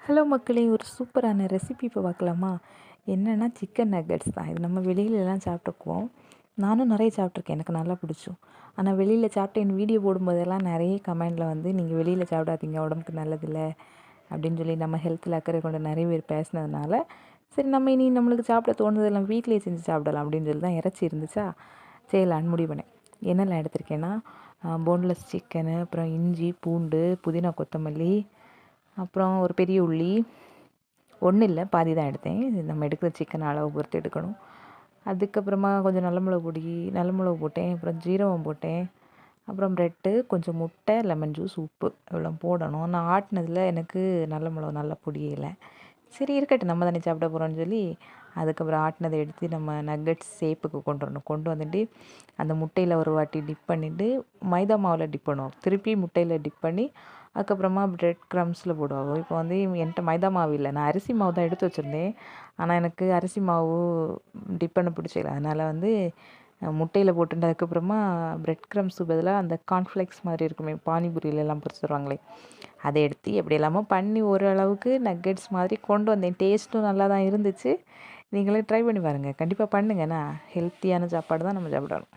Hello மக்களே, ஒரு சூப்பரான ரெசிபி இப்போ பார்க்கலாமா? என்னென்னா சிக்கன் நக்கெட்ஸ் தான். இது நம்ம வெளியிலலாம் சாப்பிட்டுக்குவோம். நானும் நிறைய சாப்பிட்ருக்கேன், எனக்கு நல்லா பிடிச்சும். ஆனால் வெளியில் சாப்பிட்டு என் வீடியோ போடும்போதெல்லாம் நிறைய கமெண்டில் வந்து நீங்கள் வெளியில் சாப்பிடாதீங்க, உடம்புக்கு நல்லதில்ல அப்படின்னு சொல்லி நம்ம ஹெல்த்தில் அக்கறை கொண்டு நிறைய பேர் பேசினதுனால, சரி நம்ம இனி நம்மளுக்கு சாப்பிட தோணுதெல்லாம் வீட்டிலேயே செஞ்சு சாப்பிடலாம் அப்படின்னு சொல்லி தான் இறைச்சி இருந்துச்சா செய்யலான்னு முடிவு பண்ணேன். என்னெல்லாம் எடுத்திருக்கேன்னா போன்லெஸ் சிக்கனு, அப்புறம் இஞ்சி பூண்டு, புதினா கொத்தமல்லி, அப்புறம் ஒரு பெரிய உள்ளி, ஒன்றும் இல்லை பாதி தான் எடுத்தேன். இது நம்ம எடுக்கிற சிக்கன் அளவு பொறுத்து எடுக்கணும். அதுக்கப்புறமா கொஞ்சம் நல்ல மிளகு பொடி, நல்ல மிளகு போட்டேன், அப்புறம் ஜீரகம் போட்டேன், அப்புறம் ப்ரெட்டு, கொஞ்சம் முட்டை, லெமன் ஜூஸ், உப்பு இவ்வளோ போடணும். நான் ஆட்டினதில் எனக்கு நல்ல மிளகு நல்லா பொடியலை. சரி இருக்கட்டும், நம்ம தானே சாப்பிட போகிறோம்னு சொல்லி அதுக்கப்புறம் ஆட்டினதை எடுத்து நம்ம நக்கெட்ஸ் ஷேப்புக்கு கொண்டு வரணும். கொண்டு வந்துட்டு அந்த முட்டையில் ஒரு வாட்டி டிப் பண்ணிவிட்டு மைதா மாவில் டிப் பண்ணுவோம். திருப்பி முட்டையில் டிப் பண்ணி அதுக்கப்புறமா ப்ரெட் க்ரம்ஸில் போடுவாங்க. இப்போ வந்து என்கிட்ட மைதா மாவு இல்லை, நான் அரிசி மாவு தான் எடுத்து வச்சுருந்தேன். ஆனால் எனக்கு அரிசி மாவு டிப் பண்ண பிடிச்சல, அதனால் வந்து முட்டையில் போட்டுட்டு அதுக்கப்புறமா ப்ரெட் க்ரம்ஸுக்கு பதிலாக அந்த கார்ன்ஃப்ளெக்ஸ் மாதிரி இருக்குமே, பானிபூரியிலலாம் பொரிச்சு தருவாங்களே, அதை எடுத்து எப்படி எல்லாமோ பண்ணி ஓரளவுக்கு நக்கெட்ஸ் மாதிரி கொண்டு வந்தேன். டேஸ்ட்டும் நல்லா தான் இருந்துச்சு. நீங்களே ட்ரை பண்ணி பாருங்கள், கண்டிப்பாக பண்ணுங்கள். ஹெல்த்தியான சாப்பாடு தான் நம்ம சாப்பிடணும்.